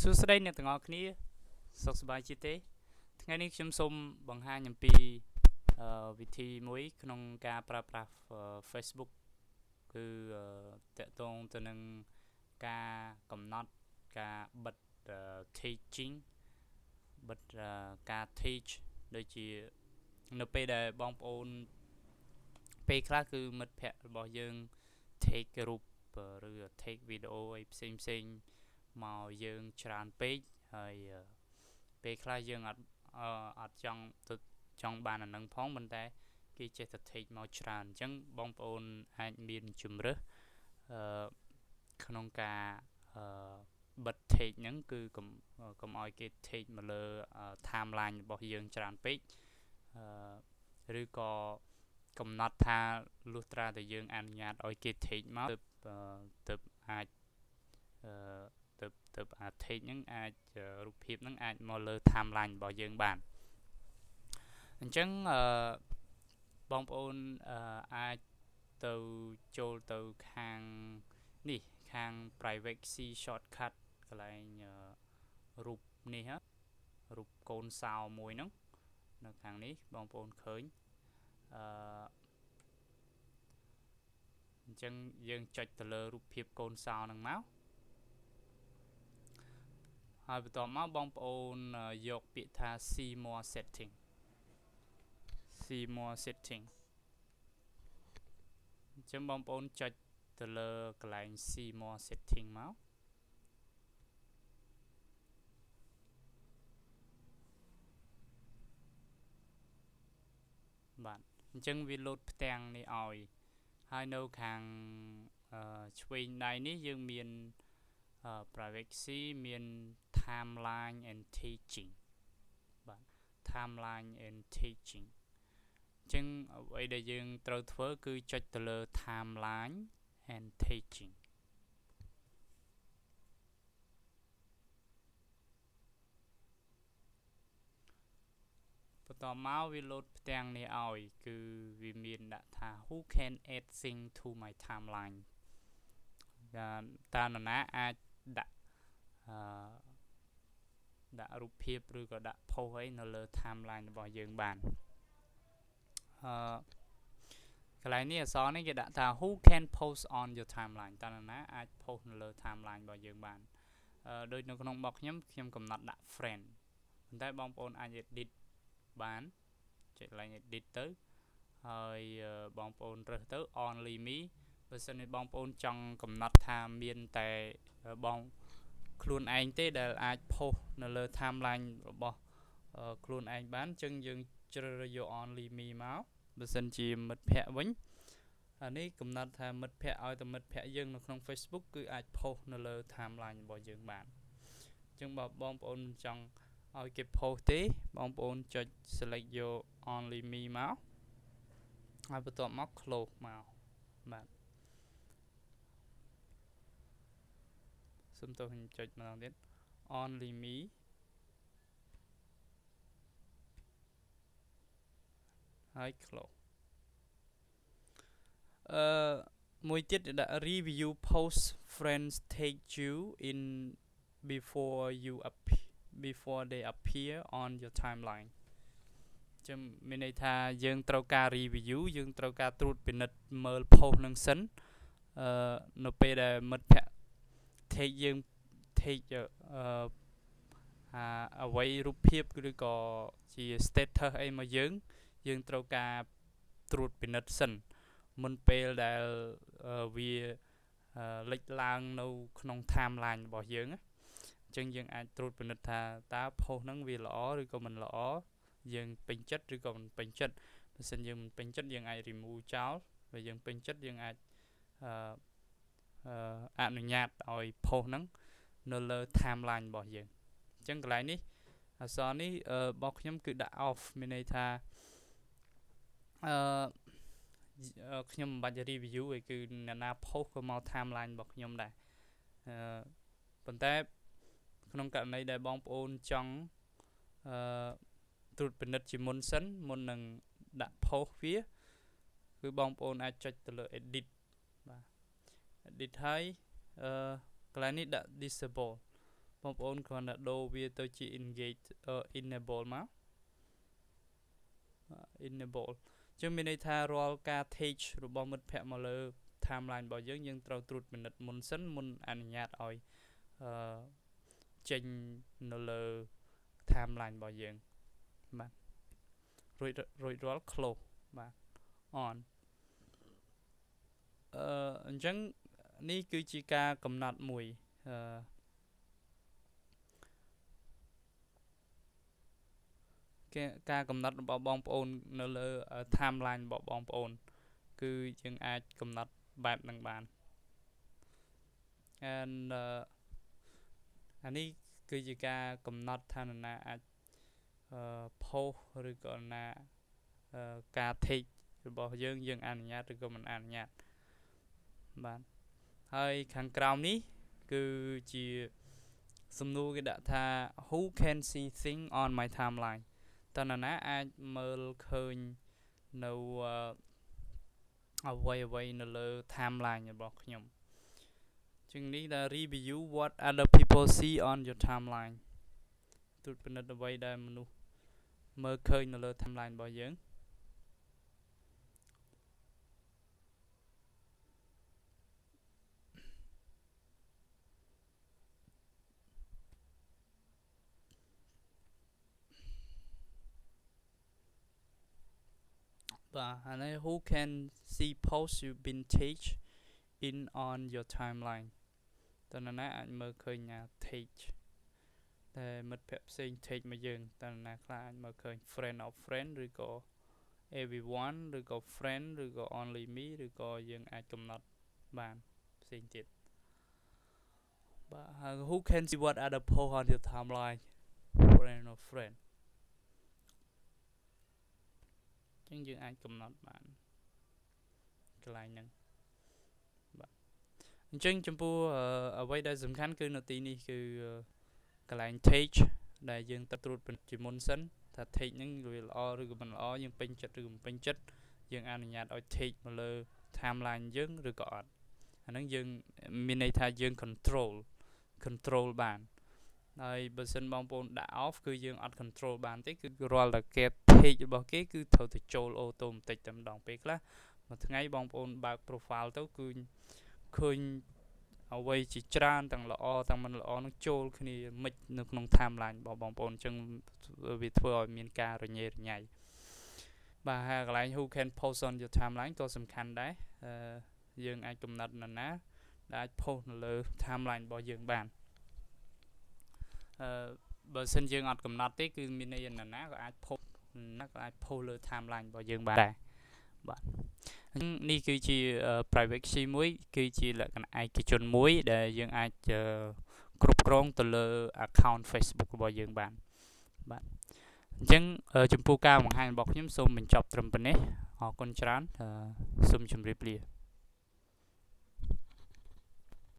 សួស្តីអ្នកទាំងអស់គ្នាសុខសប្បាយជាទេថ្ងៃនេះខ្ញុំសូមបង្ហាញអំពីវិធីមួយក្នុងការប្រើប្រាស់ Facebook គឺតាក់ទងទៅនឹងការកំណត់ការបិទ teaching បិទការ teach ដូចជានៅពេលដែលបងប្អូនពេលខ្លះគឺមិត្តភ័ក្តិរបស់យើង take រូបឬ take វីដេអូអីផ្សេងមកយើងច្រើនពេកហើយពេលខ្លះយើងអត់ចង់បានអានឹងផងប៉ុន្តែគេចេះតែ take មកច្រើនអញ្ចឹងបងប្អូនអាចមានជំរើសក្នុងការបិទ take ហ្នឹងគឺកុំឲ្យគេ take មកលើ timeline របស់យើងច្រើនពេកឬក៏កំណត់ថាលុះត្រាតែយើងអនុញ្ញាតឲ្យគេ take មកទើបអាចទៅអា take ហ្នឹងអាចរូបភាពហ្នឹងអាចមកលើ timeline របស់យើងបានអញ្ចឹងបងប្អូនអាចទៅចូលទៅខាងនេះខាង privacy shortcut កន្លែងរូបនេះរូបកូនសោមួយហ្នឹងនៅខាងនេះបងប្អូនឃើញអញ្ចឹងយើងចុចទៅលើរូបភាពកូនសោហ្នឹងមកហើយបន្ទាប់មកបងប្អូនយកពាក្យថា see more setting អញ្ចឹងបងប្អូនចុចទៅលើកន្លែង see more setting មកបាទអញ្ចឹងវាលោតផ្ទាំងនេះឲ្យហើយនៅខាងឆ្វេងដៃនេះយើងមាន privacy មាន timeline and teaching បាទ timeline and teaching អញ្ចឹងអ្វីដែលយើងត្រូវធ្វើគឺចុចទៅលើ timeline and teaching បន្តមកវាលោតផ្ទាំងនេះឲ្យគឺវាមានដាក់ថា who can add thing to my timeline តើនរណាអាចដាក់រូបភាពឬក៏ដាក់ post អីនៅលើ timeline របស់យើងបានកន្លែងនេះអក្សរនេះគេដាក់ថា who can post on your timeline តើនរណាអាច post នៅលើ timeline របស់យើងបានដូចនៅក្នុងបោកខ្ញុំកំណត់ដាក់ friend ប៉ុន្តែបងប្អូនអាច edit បានចុចកន្លែង edit ទៅហើយបងប្អូនរើសទៅ only me បើសិនជាបងប្អូនចង់កំណត់ថាមានតែបងខ្លួនឯងទេដែលអាច post នៅលើ timeline របស់ខ្លួនឯងបានអញ្ចឹងយើងជ្រើសរើសយក only me មកបើសិនជាមិត្តភ័ក្តិវិញអានេះកំណត់ថាមិត្តភ័ក្តិឲ្យតែមិត្តភ័ក្តិយើងនៅក្នុង Facebook គឺអាច post នៅលើ timeline របស់យើងបានអញ្ចឹងបើបងប្អូនចង់ឲ្យគេ post ទេបងប្អូនចុច select យក only me មកហើយបន្ទាប់មក close មកបាទសុំទោសខ្ញុំចុចម្ដងទៀត only me ហើយ close មួយទៀតដាក់ review post friends take you in before they appear on your timeline ចាំមានន័យថាយើងត្រូវការ review យើងត្រូវការត្រួតពិនិត្យមើល post នឹងសិននៅពេលដែលមិត្តភ័ក្តិ take យើង take អ្វីរូបភាពឬក៏ជា status អីមកយើងត្រូវការត្រួតពិនិត្យសិនមុនពេលដែលវាលេចឡើងនៅក្នុង timeline របស់យើងអញ្ចឹងយើងអាចត្រួតពិនិត្យថាតើ post ហ្នឹងវាល្អឬក៏មិនល្អយើងពេញចិត្តឬក៏មិនពេញចិត្តបើមិនយើងមិនពេញចិត្តយើងអាច remove ចោលបើយើងពេញចិត្តយើងអាចអនុញ្ញាតឲ្យ post ហ្នឹងនៅលើ timeline របស់យើងអញ្ចឹងកន្លែងនេះអក្សរនេះរបស់ខ្ញុំគឺដាក់ off មានន័យថាខ្ញុំមិនបាច់ review ឯគឺអ្នកណា post ក៏មក timeline របស់ខ្ញុំដែរប៉ុន្តែក្នុងករណីដែលបងប្អូនចង់ត្រួតពិនិត្យជាមុនសិនមុននឹងដាក់ post វាគឺបងប្អូនអាចចុចទៅលើ edit បាទ edit ហើយកន្លែងនេះដាក់ disable ប បងប្អូនគ្រាន់តែដូរវាទៅជា engage enable មក enable ចឹងមានន័យថារាល់ការ take របស់មិត្តភ័ក្តិមកលើ timeline របស់យើងត្រូវត្រួតពិនិត្យមុនសិនមុនអនុញ្ញាតឲ្យចេញនៅលើ timeline របស់យើងបាទរួចរាល់ close បាទ on អញ្ចឹងនេះគឺជាការកំណត់មួយការកំណត់របស់បងប្អូននៅលើ timeline របស់បងប្អូនគឺយើងអាចកំណត់បែបហ្នឹងបាន and អានេះគឺជាការកំណត់ថានរណាអាចpost ឬក៏ណាការ take របស់យើងអនុញ្ញាតឬក៏មិនអនុញ្ញាតបាទហើយខាងក្រោមនេះគឺជាសំណួរគេដាក់ថា who can see thing on my timeline តើនរណាអាចមើលឃើញនៅអ្វីនៅលើ timeline របស់ខ្ញុំជាងនេះដែល review what other people see on your timeline ត្រួតពិនិត្យអ្វីដែលមនុស្សមើលឃើញនៅលើ timeline របស់យើងបាទហើយ who can see posts you've been tagged in on your timeline តើនរណាអាចមើលឃើញ take តែមិត្តភ័ក្តិផ្សេង take មកយើងតើនរណាខ្លះអាចមើលឃើញ friend of friend ឬក៏ everyone ឬក៏ friend ឬក៏ only me ឬក៏យើងអាចកំណត់បានផ្សេងទៀតបាទហើយ who can see what other post on your timeline friend of friend ចឹងយើងអាចកំណត់បានកន្លែងហ្នឹងបាទអញ្ចឹងចំពោះអ្វីដែលសំខាន់គឺនៅទីនេះគឺកន្លែង take ដែលយើងត្រូវត្រួតពិនិត្យជាមុនសិនថា take ហ្នឹងវាល្អឬក៏មិនល្អយើងពេញចិត្តឬមិនពេញចិត្តយើងអនុញ្ញាតឲ្យ take មកលើ timeline យើងឬក៏អត់អាហ្នឹងយើងមានន័យថាយើង control បានហើយបើសិនបងប្អូនដាក់ off គឺយើងអត់ control បានទេគឺរាល់តែគេ take របស់គេគឺត្រូវទៅចូល automatic តែម្ដងពេលខ្លះមួយថ្ងៃបងប្អូនបើក profile ទៅគឺឃើញអ្វីជាច្រើនទាំងល្អទាំងមិនល្អនឹងចូលគ្នាមិចនៅក្នុង timeline របស់បងប្អូនអញ្ចឹងវាធ្វើឲ្យមានការរញ៉េរញ៉ៃបាទហើយកន្លែង who can post on your timeline ក៏សំខាន់ដែរយើងអាចកំណត់នរណាដែលអាច post នៅលើ timeline របស់យើងបានបើសិនយើងអត់កំណត់ទេគឺមានន័យនរណាក៏អាច post លើ timeline របស់យើងបានដែរបាទនេះគឺជា privacy មួយគឺជាលក្ខណៈឯកជនមួយដែលយើងអាចគ្រប់គ្រងទៅលើ account Facebook របស់យើងបានបាទអញ្ចឹងចំពោះការបង្ហាញរបស់ខ្ញុំសូមបញ្ចប់ត្រឹមប៉ុណ្ណេះអរគុណច្រើនសូមជម្រាបលា